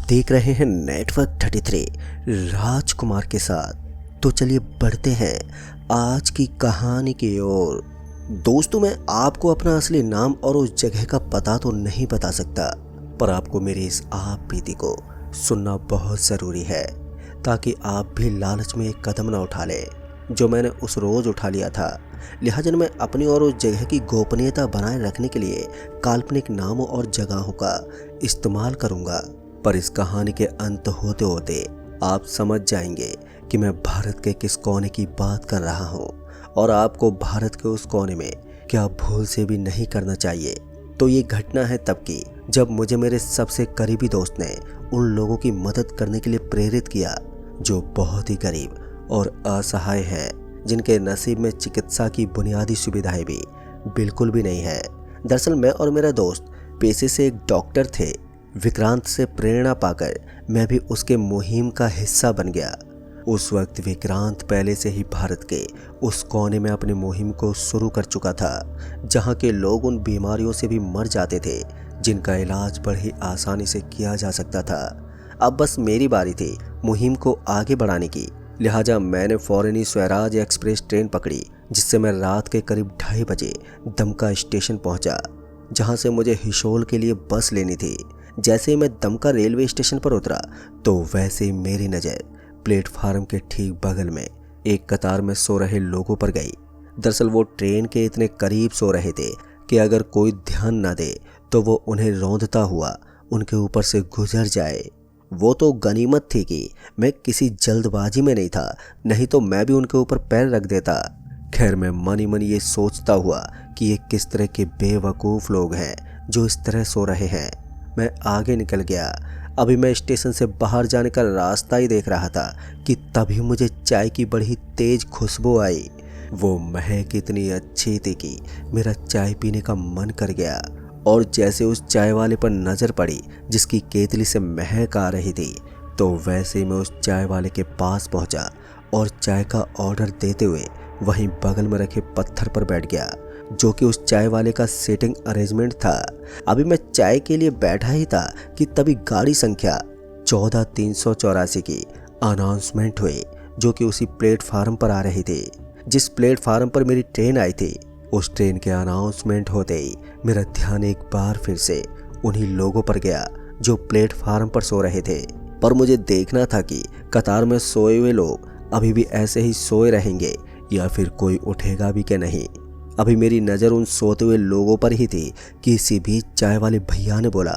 देख रहे हैं नेटवर्क 33 राजकुमार के साथ। तो चलिए बढ़ते हैं आज की कहानी की ओर। दोस्तों, मैं आपको अपना असली नाम और उस जगह का पता तो नहीं बता सकता, पर आपको मेरी इस आप बीती को सुनना बहुत ज़रूरी है, ताकि आप भी लालच में एक कदम न उठा लें जो मैंने उस रोज़ उठा लिया था। लिहाजा मैं अपनी और उस जगह की गोपनीयता बनाए रखने के लिए काल्पनिक नामों और जगहों का इस्तेमाल करूँगा। पर इस कहानी के अंत होते होते आप समझ जाएंगे कि मैं भारत के किस कोने की बात कर रहा हूँ और आपको भारत के उस कोने में क्या भूल से भी नहीं करना चाहिए। तो ये घटना है तब की, जब मुझे मेरे सबसे करीबी दोस्त ने उन लोगों की मदद करने के लिए प्रेरित किया जो बहुत ही गरीब और असहाय हैं, जिनके नसीब में चिकित्सा की बुनियादी सुविधाएं भी बिल्कुल भी नहीं है। दरअसल मैं और मेरा दोस्त पेशे से एक डॉक्टर थे। विक्रांत से प्रेरणा पाकर मैं भी उसके मुहिम का हिस्सा बन गया। उस वक्त विक्रांत पहले से ही भारत के उस कोने में अपनी मुहिम को शुरू कर चुका था, जहां के लोग उन बीमारियों से भी मर जाते थे जिनका इलाज बड़ी आसानी से किया जा सकता था। अब बस मेरी बारी थी मुहिम को आगे बढ़ाने की। लिहाजा मैंने फौरन ही स्वराज एक्सप्रेस ट्रेन पकड़ी, जिससे मैं रात के करीब 2:30 बजे दमका स्टेशन पहुंचा, जहां से मुझे हिशोल के लिए बस लेनी थी। जैसे ही मैं दमका रेलवे स्टेशन पर उतरा तो वैसे ही मेरी नज़र प्लेटफार्म के ठीक बगल में एक कतार में सो रहे लोगों पर गई। दरअसल वो ट्रेन के इतने करीब सो रहे थे कि अगर कोई ध्यान न दे तो वो उन्हें रौंदता हुआ उनके ऊपर से गुजर जाए। वो तो गनीमत थी कि मैं किसी जल्दबाजी में नहीं था, नहीं तो मैं भी उनके ऊपर पैर रख देता। खैर, मैं मन ही मन ये सोचता हुआ कि ये किस तरह के बेवकूफ़ लोग हैं जो इस तरह सो रहे हैं। मैं आगे निकल गया। अभी मैं स्टेशन से बाहर जाने का रास्ता ही देख रहा था कि तभी मुझे चाय की बड़ी तेज खुशबू आई। वो महक इतनी अच्छी थी कि मेरा चाय पीने का मन कर गया, और जैसे उस चाय वाले पर नज़र पड़ी जिसकी केतली से महक आ रही थी, तो वैसे ही मैं उस चाय वाले के पास पहुंचा और चाय का ऑर्डर देते हुए वहीं बगल में रखे पत्थर पर बैठ गया, जो कि उस चाय वाले का सीटिंग अरेंजमेंट था। अभी मैं चाय के लिए बैठा ही था कि तभी गाड़ी संख्या 14384 की अनाउंसमेंट हुई, जो कि उसी प्लेटफार्म पर आ रही थी जिस प्लेटफार्म पर मेरी ट्रेन आई थी। उस ट्रेन के अनाउंसमेंट होते ही मेरा ध्यान एक बार फिर से उन्हीं लोगों पर गया जो प्लेटफार्म पर सो रहे थे। पर मुझे देखना था कि कतार में सोए हुए लोग अभी भी ऐसे ही सोए रहेंगे या फिर कोई उठेगा भी कि नहीं। अभी मेरी नज़र उन सोते हुए लोगों पर ही थी कि इसी बीच चाय वाले भैया ने बोला,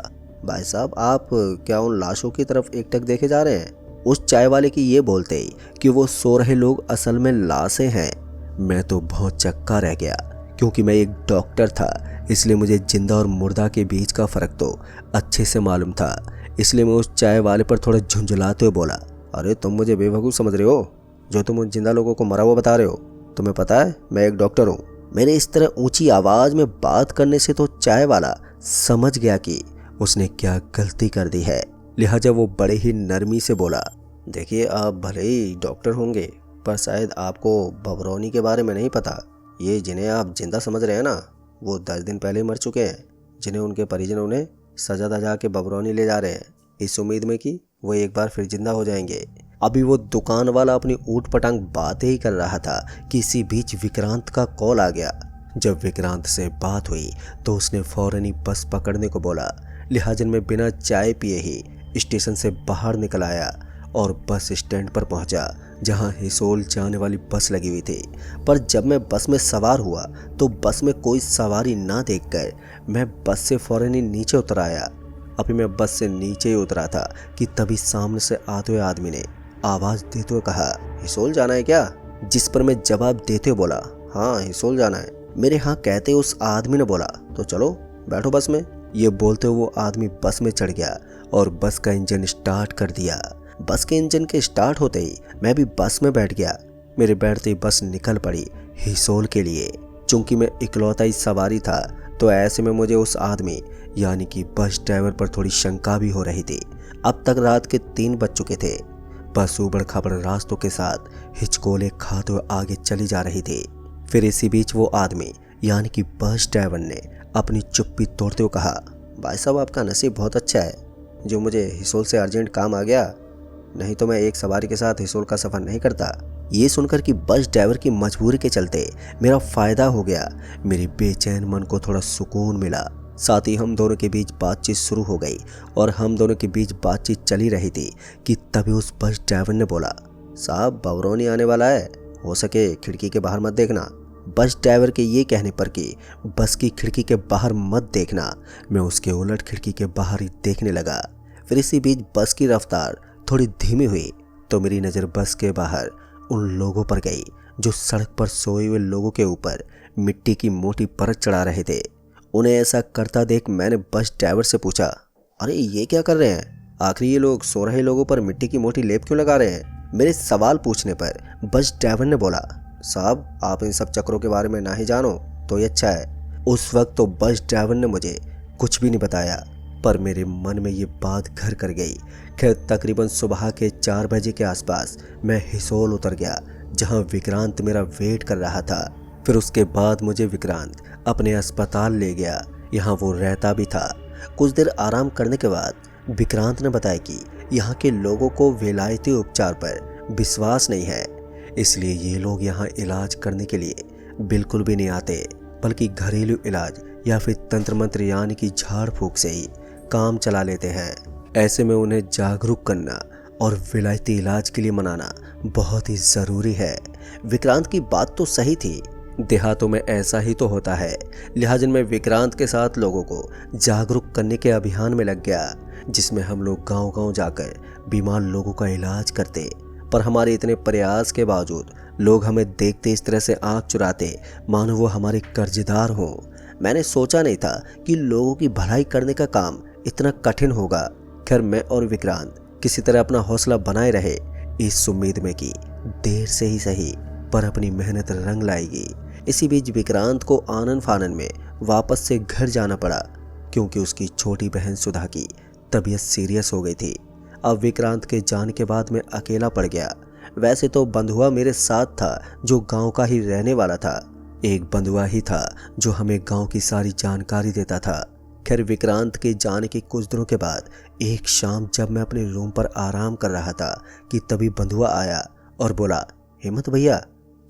भाई साहब, आप क्या उन लाशों की तरफ एकटक देखे जा रहे हैं? उस चाय वाले की ये बोलते ही कि वो सो रहे लोग असल में लाशें हैं, मैं तो बहुत चक्का रह गया, क्योंकि मैं एक डॉक्टर था, इसलिए मुझे जिंदा और मुर्दा के बीच का फ़र्क तो अच्छे से मालूम था। इसलिए मैं उस चाय वाले पर थोड़ा झुंझलाते हुए बोला, अरे तुम मुझे बेवकूफ़ समझ रहे हो जो तुम उन जिंदा लोगों को मरा हुआ बता रहे हो? तुम्हें पता है मैं एक डॉक्टर हूँ। मेरे इस तरह ऊंची आवाज़ में बात करने से तो चाय वाला समझ गया कि उसने क्या गलती कर दी है। लिहाजा वो बड़े ही नरमी से बोला, देखिए, आप भले ही डॉक्टर होंगे, पर शायद आपको बबरौनी के बारे में नहीं पता। ये जिन्हें आप जिंदा समझ रहे हैं ना, वो 10 दिन पहले मर चुके हैं, जिन्हें उनके परिजन उन्हें सजा दजा के बबरौनी ले जा रहे हैं, इस उम्मीद में कि वो एक बार फिर जिंदा हो जाएंगे। अभी वो दुकान वाला अपनी ऊट पटांग बातें ही कर रहा था कि इसी बीच विक्रांत का कॉल आ गया। जब विक्रांत से बात हुई तो उसने फौरन ही बस पकड़ने को बोला। लिहाजा मैं बिना चाय पिए ही स्टेशन से बाहर निकल आया और बस स्टैंड पर पहुंचा, जहां हिसोल जाने वाली बस लगी हुई थी। पर जब मैं बस में सवार हुआ तो बस में कोई सवारी ना देखकर मैं बस से फौरन ही नीचे उतर आया। अभी मैं बस से नीचे ही उतरा था कि तभी सामने से आते हुए आदमी ने आवाज़ देते हुए कहा, हिसोल जाना है क्या? जिस पर मैं जवाब देते हुए बोला, हाँ हिसोल जाना है। मेरे हाँ कहते उस आदमी ने बोला, तो चलो बैठो बस में। ये बोलते हुए वो आदमी बस में चढ़ गया और बस का इंजन स्टार्ट कर दिया। बस के इंजन के स्टार्ट होते ही मैं भी बस में बैठ गया। मेरे बैठते ही बस निकल पड़ी हिसोल के लिए। चूंकि मैं इकलौता ही सवारी था, तो ऐसे में मुझे उस आदमी यानी कि बस ड्राइवर पर थोड़ी शंका भी हो रही थी। अब तक रात के 3 बज चुके थे। बस उबड़ खाबड़ रास्तों के साथ हिचकोले खाते हुए आगे चली जा रही थी। फिर इसी बीच वो आदमी यानी कि बस ड्राइवर ने अपनी चुप्पी तोड़ते हुए कहा, भाई साहब, आपका नसीब बहुत अच्छा है, जो मुझे हिसोल से अर्जेंट काम आ गया, नहीं तो मैं एक सवारी के साथ हिसोल का सफ़र नहीं करता। ये सुनकर कि बस ड्राइवर की मजबूरी के चलते मेरा फ़ायदा हो गया, मेरे बेचैन मन को थोड़ा सुकून मिला। साथ ही हम दोनों के बीच बातचीत शुरू हो गई और हम दोनों के बीच बातचीत चली रही थी कि तभी उस बस ड्राइवर ने बोला, साहब बबरौनी आने वाला है, हो सके खिड़की के बाहर मत देखना। बस ड्राइवर के ये कहने पर कि बस की खिड़की के बाहर मत देखना, मैं उसके उलट खिड़की के बाहर ही देखने लगा। फिर इसी बीच बस की रफ्तार थोड़ी धीमी हुई तो मेरी नज़र बस के बाहर उन लोगों पर गई जो सड़क पर सोए हुए लोगों के ऊपर मिट्टी की मोटी परत चढ़ा रहे थे। उन्हें ऐसा करता देख मैंने बस ड्राइवर से पूछा, अरे ये क्या कर रहे हैं? आखिर ये लोग सो रहे लोगों पर मिट्टी की मोटी लेप क्यों लगा रहे हैं? मेरे सवाल पूछने पर बस ड्राइवर ने बोला, साहब आप इन सब चक्रों के बारे में ना ही जानो तो ये अच्छा है। उस वक्त तो बस ड्राइवर ने मुझे कुछ भी नहीं बताया, पर मेरे मन में ये बात घर कर गई। खैर तकरीबन सुबह के 4 बजे के आसपास मैं हिसोल उतर गया, जहां विक्रांत मेरा वेट कर रहा था। फिर उसके बाद मुझे विक्रांत अपने अस्पताल ले गया, यहाँ वो रहता भी था। कुछ देर आराम करने के बाद विक्रांत ने बताया कि यहाँ के लोगों को विलायती उपचार पर विश्वास नहीं है, इसलिए ये लोग यहाँ इलाज करने के लिए बिल्कुल भी नहीं आते, बल्कि घरेलू इलाज या फिर तंत्र मंत्र यानी कि झाड़ फूक से ही काम चला लेते हैं। ऐसे में उन्हें जागरूक करना और विलायती इलाज के लिए मनाना बहुत ही ज़रूरी है। विक्रांत की बात तो सही थी, देहातों में ऐसा ही तो होता है। लिहाजा मैं विक्रांत के साथ लोगों को जागरूक करने के अभियान में लग गया, जिसमें हम लोग गांव-गांव जाकर बीमार लोगों का इलाज करते। पर हमारे इतने प्रयास के बावजूद लोग हमें देखते इस तरह से आंख चुराते मानो वो हमारे कर्जदार हों। मैंने सोचा नहीं था कि लोगों की भलाई करने का काम इतना कठिन होगा। खैर मैं और विक्रांत किसी तरह अपना हौसला बनाए रहे, इस उम्मीद में कि देर से ही सही पर अपनी मेहनत रंग लाएगी। इसी बीच विक्रांत को आनन फानन में वापस से घर जाना पड़ा, क्योंकि उसकी छोटी बहन सुधा की तबीयत सीरियस हो गई थी। अब विक्रांत के जाने के बाद मैं अकेला पड़ गया। वैसे तो बंधुआ मेरे साथ था, जो गांव का ही रहने वाला था। एक बंधुआ ही था जो हमें गांव की सारी जानकारी देता था। खैर विक्रांत के जाने के कुछ दिनों के बाद एक शाम जब मैं अपने रूम पर आराम कर रहा था कि तभी बंधुआ आया और बोला, हिम्मत भैया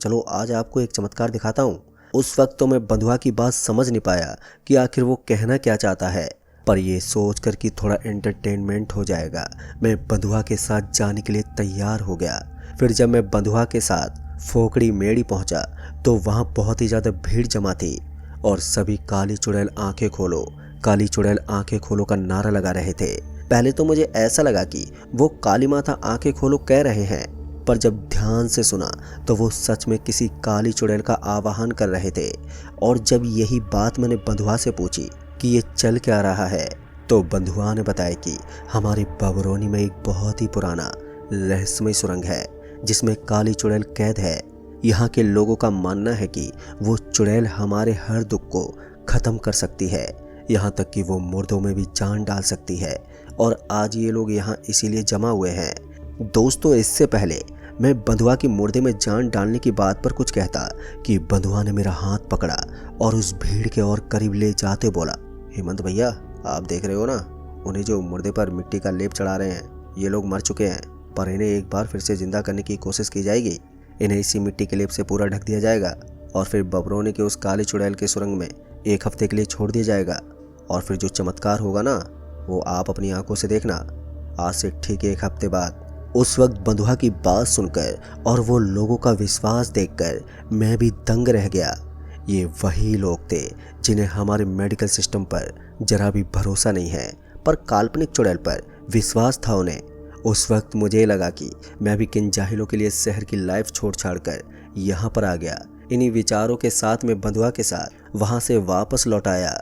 चलो आज आपको एक चमत्कार दिखाता हूँ। उस वक्त तो मैं बंधुआ की बात समझ नहीं पाया कि आखिर वो कहना क्या चाहता है, पर यह सोचकर कि थोड़ा एंटरटेनमेंट हो जाएगा, मैं बंधुआ के साथ जाने के लिए तैयार हो गया। फिर जब मैं बंधुआ के साथ फोकड़ी मेड़ी पहुंचा तो वहां बहुत ही ज़्यादा भीड़ जमा थी और सभी काली चुड़ैल आंखें खोलो, काली चुड़ैल आंखें खोलो का नारा लगा रहे थे। पहले तो मुझे ऐसा लगा कि वो काली माता आंखें खोलो कह रहे हैं, पर जब ध्यान से सुना तो वो सच में किसी काली चुड़ैल का आवाहन कर रहे थे। और जब यही बात मैंने बंधुआ से पूछी कि ये चल क्या रहा है, तो बंधुआ ने बताया कि हमारी बबरौनी में एक बहुत ही पुराना रहस्यमय सुरंग है जिसमें काली चुड़ैल कैद है। यहाँ के लोगों का मानना है कि वो चुड़ैल हमारे हर दुख को ख़त्म कर सकती है, यहाँ तक कि वो मुर्दों में भी जान डाल सकती है। और आज ये लोग यहाँ इसीलिए जमा हुए हैं। दोस्तों इससे पहले मैं बंधुआ की मुर्दे में जान डालने की बात पर कुछ कहता कि बंधुआ ने मेरा हाथ पकड़ा और उस भीड़ के और करीब ले जाते बोला, हेमंत भैया आप देख रहे हो ना, उन्हें जो मुर्दे पर मिट्टी का लेप चढ़ा रहे हैं, ये लोग मर चुके हैं, पर इन्हें एक बार फिर से जिंदा करने की कोशिश की जाएगी। इन्हें इसी मिट्टी के लेप से पूरा ढक दिया जाएगा और फिर बबरौनी के उस काली चुड़ैल के सुरंग में 1 हफ्ते के लिए छोड़ दिया जाएगा। और फिर जो चमत्कार होगा ना, वो आप अपनी आंखों से देखना। आज से ठीक 1 हफ्ते बाद। उस वक्त बंधुआ की बात सुनकर और वो लोगों का विश्वास देखकर मैं भी दंग रह गया। ये वही लोग थे जिन्हें हमारे मेडिकल सिस्टम पर जरा भी भरोसा नहीं है, पर काल्पनिक चुड़ैल पर विश्वास था उन्हें। उस वक्त मुझे लगा कि मैं भी किन जाहिलों के लिए शहर की लाइफ छोड़ छाड़ कर यहाँ पर आ गया। इन्हीं विचारों के साथ मैं बंधुआ के साथ वहाँ से वापस लौट आया।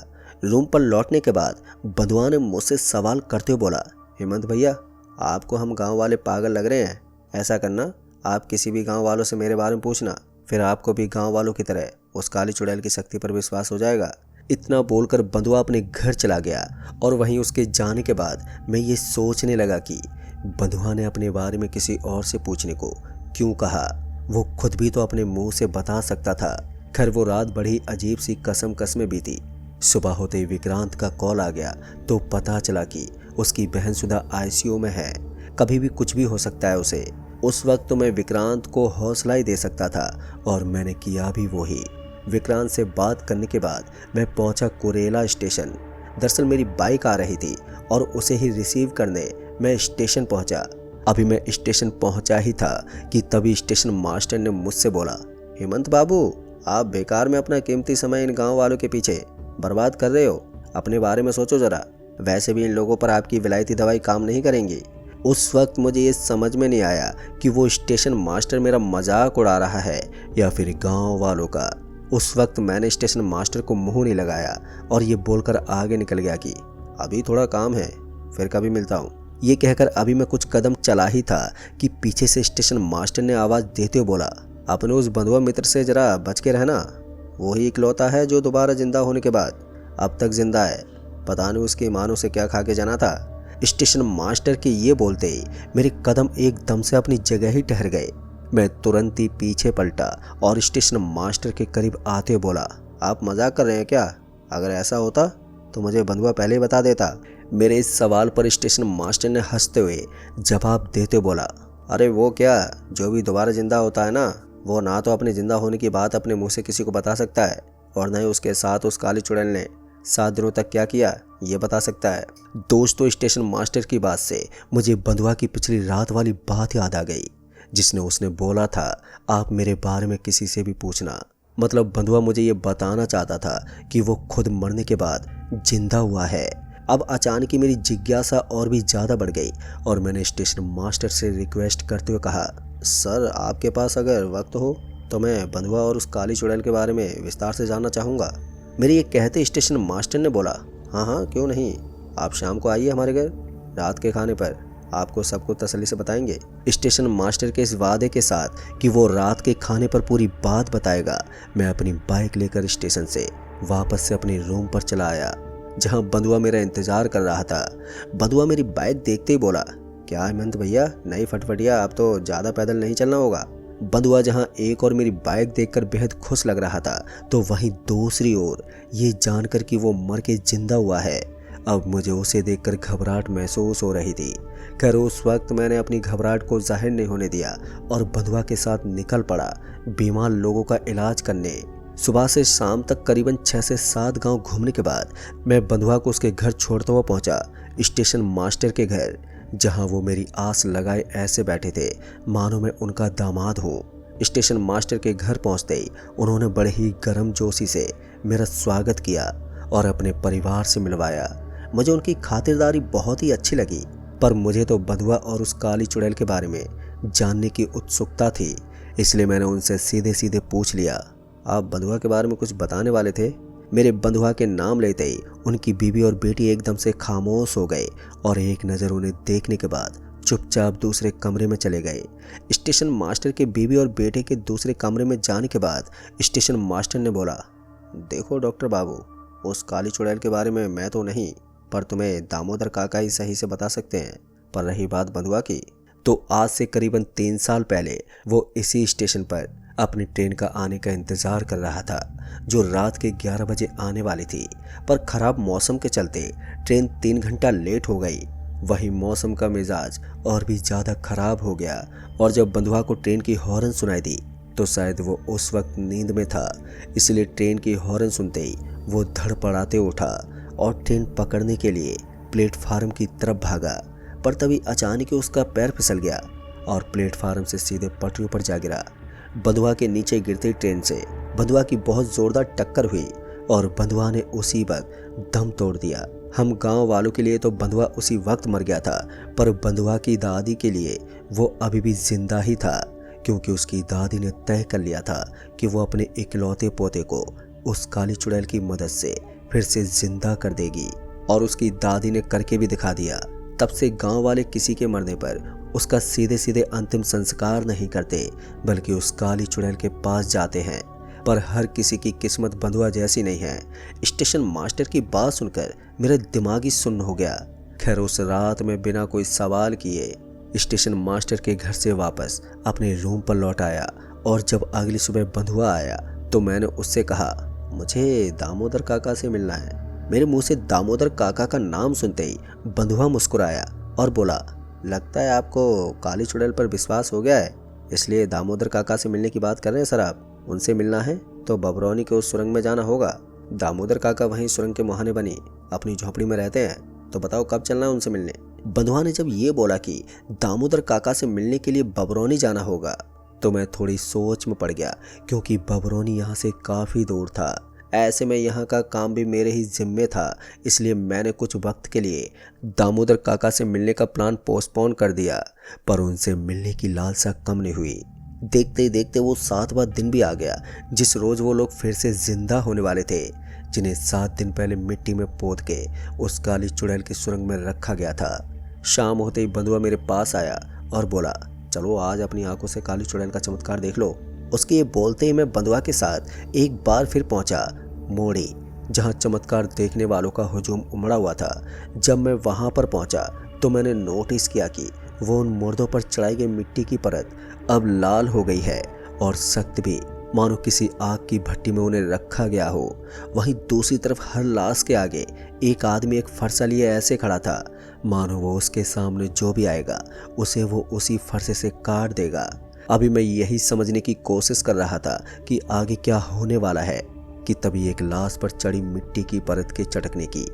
रूम पर लौटने के बाद बंधुआ ने मुझसे सवाल करते हुए बोला, हेमंत भैया आपको हम गांव वाले पागल लग रहे हैं। ऐसा करना, आप किसी भी गांव वालों से मेरे बारे में पूछना, फिर आपको भी गांव वालों की तरह उस काली चुड़ैल की शक्ति पर विश्वास हो जाएगा। इतना बोलकर बंधुआ अपने घर चला गया। और वहीं उसके जाने के बाद मैं ये सोचने लगा कि बंधुआ ने अपने बारे में किसी और से पूछने को क्यों कहा। वो खुद भी तो अपने मुंह से बता सकता था। खैर वो रात बड़ी अजीब सी कसम कसमें बीती। सुबह होते ही विक्रांत का कॉल आ गया तो पता चला कि उसकी बहनसुदा आईसीयू में है, कभी भी कुछ भी हो सकता है उसे। उस वक्त तो मैं विक्रांत को हौसला ही दे सकता था और मैंने किया भी वही। विक्रांत से बात करने के बाद मैं पहुंचा कुरेला स्टेशन। दरअसल मेरी बाइक आ रही थी और उसे ही रिसीव करने मैं स्टेशन पहुंचा। अभी मैं स्टेशन पहुंचा ही था कि तभी स्टेशन मास्टर ने मुझसे बोला, हेमंत बाबू, आप बेकार में अपना कीमती समय इन गांव वालों के पीछे बर्बाद कर रहे हो। अपने बारे में सोचो जरा, वैसे भी इन लोगों पर आपकी विलायती दवाई काम नहीं करेंगी। उस वक्त मुझे ये समझ में नहीं आया कि वो स्टेशन मास्टर मेरा मजाक उड़ा रहा है या फिर गांव वालों का। उस वक्त मैंने स्टेशन मास्टर को मुंह नहीं लगाया और ये बोलकर आगे निकल गया कि अभी थोड़ा काम है, फिर कभी मिलता हूँ। ये कहकर अभी मैं कुछ कदम चला ही था कि पीछे से स्टेशन मास्टर ने आवाज़ देते हुए बोला, अपने उस बंधुआ मित्र से जरा बच के रहना। वही इकलौता है जो दोबारा जिंदा होने के बाद अब तक जिंदा है। पता नहीं उसकी मानो से क्या खा के जाना था। स्टेशन मास्टर के ये बोलते ही मेरे कदम एकदम से अपनी जगह ही ठहर गए। मैं तुरंत ही पीछे पलटा और स्टेशन मास्टर के करीब आते हुए बोला, आप मजाक कर रहे हैं क्या? अगर ऐसा होता तो मुझे बंधुआ पहले ही बता देता। मेरे इस सवाल पर स्टेशन मास्टर ने हंसते हुए जवाब देते बोला, अरे वो क्या, जो भी दोबारा जिंदा होता है ना, वो ना तो अपने जिंदा होने की बात अपने मुंह से किसी को बता सकता है और न ही उसके साथ उस काली चुड़ैल ने 7 दिनों तक क्या किया ये बता सकता है। दोस्तों, स्टेशन मास्टर की बात से मुझे बंधुआ की पिछली रात वाली बात याद आ गई, जिसने उसने बोला था आप मेरे बारे में किसी से भी पूछना। मतलब बंधुआ मुझे ये बताना चाहता था कि वो खुद मरने के बाद जिंदा हुआ है। अब अचानक ही मेरी जिज्ञासा और भी ज़्यादा बढ़ गई और मैंने स्टेशन मास्टर से रिक्वेस्ट करते हुए कहा, सर आपके पास अगर वक्त हो तो मैं बंधुआ और उस काली चुड़ैल के बारे में विस्तार से जानना चाहूँगा। मेरे ये कहते स्टेशन मास्टर ने बोला, हाँ हाँ क्यों नहीं, आप शाम को आइए हमारे घर, रात के खाने पर आपको सब कुछ तसल्ली से बताएंगे। स्टेशन मास्टर के इस वादे के साथ कि वो रात के खाने पर पूरी बात बताएगा, मैं अपनी बाइक लेकर स्टेशन से वापस से अपने रूम पर चला आया, जहां बंधुआ मेरा इंतजार कर रहा था। बंधुआ मेरी बाइक देखते ही बोला, क्या हेमंत भैया, नई फटफटिया, अब तो ज़्यादा पैदल नहीं चलना होगा। बंधुआ जहां एक और मेरी बाइक देखकर बेहद खुश लग रहा था, तो वहीं दूसरी ओर ये जानकर कि वो मर के जिंदा हुआ है, अब मुझे उसे देखकर घबराहट महसूस हो रही थी। खैर उस वक्त मैंने अपनी घबराहट को जाहिर नहीं होने दिया और बंधुआ के साथ निकल पड़ा बीमार लोगों का इलाज करने। सुबह से शाम तक करीबन 6 से 7 गांव घूमने के बाद मैं बंधुआ को उसके घर छोड़ता हुआ पहुंचा स्टेशन मास्टर के घर, जहां वो मेरी आस लगाए ऐसे बैठे थे मानो मैं उनका दामाद हूँ। स्टेशन मास्टर के घर पहुंचते ही उन्होंने बड़े ही गर्मजोशी से मेरा स्वागत किया और अपने परिवार से मिलवाया। मुझे उनकी खातिरदारी बहुत ही अच्छी लगी, पर मुझे तो बंधुआ और उस काली चुड़ैल के बारे में जानने की उत्सुकता थी, इसलिए मैंने उनसे सीधे सीधे पूछ लिया, आप बंधुआ के बारे में कुछ बताने वाले थे? मेरे बंधुआ के नाम लेते ही उनकी बीवी और बेटी एकदम से खामोश हो गए और एक नज़र उन्हें देखने के बाद चुपचाप दूसरे कमरे में चले गए। स्टेशन मास्टर के बीवी और बेटे के दूसरे कमरे में जाने के बाद स्टेशन मास्टर ने बोला, देखो डॉक्टर बाबू, उस काली चुड़ैल के बारे में मैं तो नहीं, पर तुम्हें दामोदर काका ही सही से बता सकते हैं। पर रही बात बंधुआ की, तो आज से करीबन 3 साल पहले वो इसी स्टेशन पर अपनी ट्रेन का आने का इंतज़ार कर रहा था, जो रात के 11 बजे आने वाली थी। पर ख़राब मौसम के चलते ट्रेन 3 घंटा लेट हो गई। वही मौसम का मिजाज और भी ज़्यादा ख़राब हो गया और जब बंधुआ को ट्रेन की हॉर्न सुनाई दी तो शायद वो उस वक्त नींद में था, इसलिए ट्रेन की हॉर्न सुनते ही वो धड़पड़ाते उठा और ट्रेन पकड़ने के लिए प्लेटफार्म की तरफ भागा। पर तभी अचानक ही उसका पैर फिसल गया और प्लेटफार्म से सीधे पटरियों पर जा गिरा। बंधुआ के नीचे गिरती ट्रेन से बंधुआ की बहुत जोरदार टक्कर हुई और बंधुआ ने उसी वक्त दम तोड़ दिया। हम गांव वालों के लिए तो बंधुआ उसी वक्त मर गया था, पर बंधुआ की दादी के लिए वो अभी भी जिंदा ही था, क्योंकि उसकी दादी ने तय कर लिया था कि वो अपने इकलौते पोते को उस काली चुड़ैल की मदद से फिर से जिंदा कर देगी। और उसकी दादी ने करके भी दिखा दिया। तब से गांव वाले किसी के मरने पर उसका सीधे सीधे अंतिम संस्कार नहीं करते, बल्कि उस काली चुड़ैल के पास जाते हैं। पर हर किसी की किस्मत बंधुआ जैसी नहीं है। स्टेशन मास्टर की बात सुनकर मेरा दिमाग ही सुन्न हो गया। खैर उस रात में बिना कोई सवाल किए स्टेशन मास्टर के घर से वापस अपने रूम पर लौट आया और जब अगली सुबह बंधुआ आया तो मैंने उससे कहा, मुझे दामोदर काका से मिलना है। मेरे मुंह से दामोदर काका का नाम सुनते ही बंधुआ मुस्कुराया और बोला, लगता है आपको काली चुड़ैल पर विश्वास हो गया है, इसलिए दामोदर काका से मिलने की बात कर रहे हैं सर आप। उनसे मिलना है तो बबरौनी के उस सुरंग में जाना होगा। दामोदर काका वहीं सुरंग के मुहाने बनी अपनी झोपड़ी में रहते हैं। तो बताओ कब चलना है उनसे मिलने। बंधुआ ने जब ये बोला कि दामोदर काका से मिलने के लिए बबरौनी जाना होगा तो मैं थोड़ी सोच में पड़ गया, क्योंकि बबरौनी यहाँ से काफ़ी दूर था। ऐसे में यहाँ का काम भी मेरे ही जिम्मे था, इसलिए मैंने कुछ वक्त के लिए दामोदर काका से मिलने का प्लान पोस्टपोन कर दिया। पर उनसे मिलने की लालसा कम नहीं हुई। देखते ही देखते वो 7वां दिन भी आ गया, जिस रोज़ वो लोग फिर से जिंदा होने वाले थे, जिन्हें 7 दिन पहले मिट्टी में पोत के उस काली चुड़ैल की सुरंग में रखा गया था। शाम होते ही बंधुआ मेरे पास आया और बोला, चलो आज अपनी आंखों से काली चुड़ैल का चमत्कार देख लो। उसके ये बोलते ही मैं बंधुआ के साथ एक बार फिर पहुंचा मोड़ी, जहां चमत्कार देखने वालों का हुजूम उमड़ा हुआ था। जब मैं वहां पर पहुंचा तो मैंने नोटिस किया कि वो उन मुर्दों पर चढ़ाई गई मिट्टी की परत अब लाल हो गई है और सख्त भी, मानो किसी आग की भट्टी में उन्हें रखा गया हो। वहीं दूसरी तरफ हर लाश के आगे एक आदमी एक फरसा लिए ऐसे खड़ा था, मानो वो उसके सामने जो भी आएगा उसे वो उसी फरसे से काट देगा। अभी मैं यही समझने की कोशिश कर रहा था कि आगे क्या होने वाला है कि तभी एक लाश पर चढ़ी मिट्टी की परत के चटकने की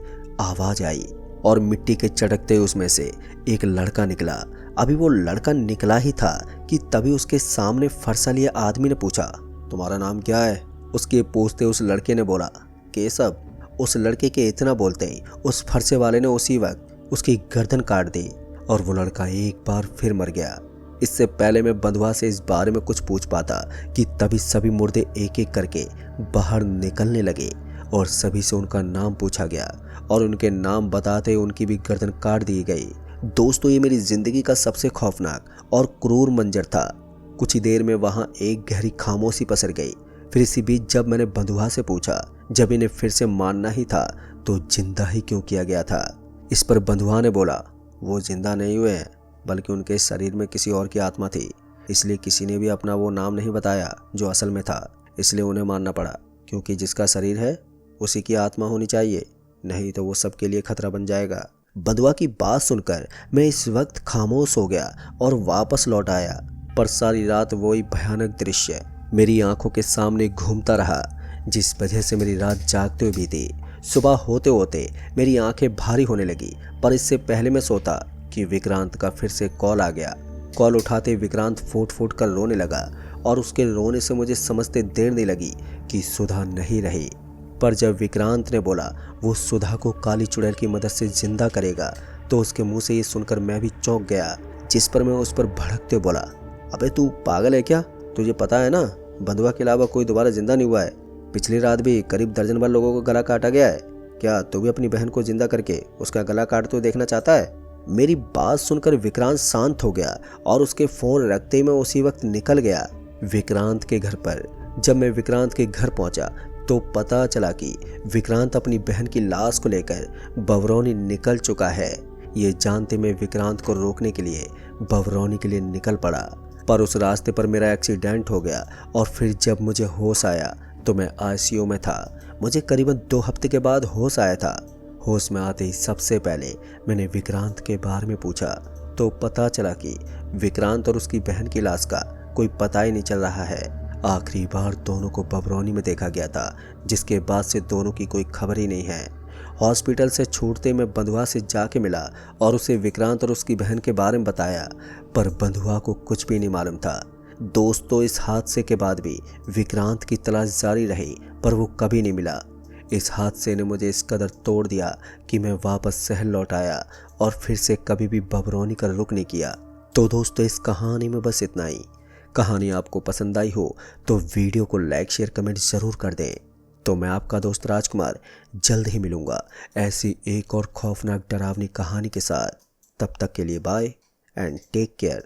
आवाज आई और मिट्टी के चटकते उसमें से एक लड़का निकला। अभी वो लड़का निकला ही था कि तभी उसके सामने फरसा लिए आदमी ने पूछा, तुम्हारा नाम क्या है? उसके पूछते उस लड़के ने बोला, केशव। उस लड़के के इतना बोलते ही उस फरसे वाले ने उसी वक्त उसकी गर्दन काट दी और वो लड़का एक बार फिर मर गया। इससे पहले मैं बंधुआ से इस बारे में कुछ पूछ पाता कि तभी सभी मुर्दे एक एक करके बाहर निकलने लगे और सभी से उनका नाम पूछा गया और उनके नाम बताते उनकी भी गर्दन काट दी गई। दोस्तों, ये मेरी जिंदगी का सबसे खौफनाक और क्रूर मंजर था। कुछ ही देर में वहां एक गहरी खामोशी पसर गई। फिर इसी बीच जब मैंने बंधुआ से पूछा, जब इन्हें फिर से मानना ही था तो जिंदा ही क्यों किया गया था? इस पर बंधुआ ने बोला, वो जिंदा नहीं हुए हैं, बल्कि उनके शरीर में किसी और की आत्मा थी, इसलिए किसी ने भी अपना वो नाम नहीं बताया जो असल में था, इसलिए उन्हें मानना पड़ा। क्योंकि जिसका शरीर है उसी की आत्मा होनी चाहिए, नहीं तो वो सबके लिए खतरा बन जाएगा। बंधुआ की बात सुनकर मैं इस वक्त खामोश हो गया और वापस लौट आया, पर सारी रात वही भयानक दृश्य मेरी आंखों के सामने घूमता रहा, जिस वजह से मेरी रात जागते हुए बीती। सुबह होते होते मेरी आंखें भारी होने लगी, पर इससे पहले मैं सोता कि विक्रांत का फिर से कॉल आ गया। कॉल उठाते विक्रांत फूट फूट कर रोने लगा और उसके रोने से मुझे समझते देर नहीं लगी कि सुधा नहीं रही। पर जब विक्रांत ने बोला वो सुधा को काली चुड़ैल की मदद से जिंदा करेगा, तो उसके मुंह से ये सुनकर मैं भी चौंक गया, जिस पर मैं उस पर भड़कते बोला, अबे तू पागल है क्या? तुझे पता है ना बंधुआ के अलावा कोई दोबारा जिंदा नहीं हुआ है। पिछली रात भी करीब दर्जन भर लोगों को गला काटा गया है। क्या तू भी अपनी बहन को जिंदा करके उसका गला काटते हुए देखना चाहता है? मेरी बात सुनकर विक्रांत शांत हो गया और उसके फोन रखते ही मैं उसी वक्त निकल गया विक्रांत के घर पर। जब मैं विक्रांत के घर पहुंचा तो पता चला कि विक्रांत अपनी बहन की लाश को लेकर बबरौनी निकल चुका है। ये जानते मैं विक्रांत को रोकने के लिए बबरौनी के लिए निकल पड़ा, पर उस रास्ते पर मेरा एक्सीडेंट हो गया और फिर जब मुझे होश आया तो मैं आईसीयू में था। मुझे करीबन 2 हफ्ते के बाद होश आया था। होश में आते ही सबसे पहले मैंने विक्रांत के बारे में पूछा तो पता चला कि विक्रांत और उसकी बहन की लाश का कोई पता ही नहीं चल रहा है। आखिरी बार दोनों को बबरौनी में देखा गया था, जिसके बाद से दोनों की कोई खबर ही नहीं है। हॉस्पिटल से छूटते मैं बंधुआ से जाके मिला और उसे विक्रांत और उसकी बहन के बारे में बताया, पर बंधुआ को कुछ भी नहीं मालूम था। दोस्तों, इस हादसे के बाद भी विक्रांत की तलाश जारी रही, पर वो कभी नहीं मिला। इस हादसे ने मुझे इस कदर तोड़ दिया कि मैं वापस शहर लौट आया और फिर से कभी भी बबरौनी का रुख नहीं किया। तो दोस्तों, इस कहानी में बस इतना ही। कहानी आपको पसंद आई हो तो वीडियो को लाइक शेयर कमेंट ज़रूर कर दें। तो मैं आपका दोस्त राजकुमार जल्द ही मिलूंगा ऐसी एक और खौफनाक डरावनी कहानी के साथ। तब तक के लिए बाय एंड टेक केयर।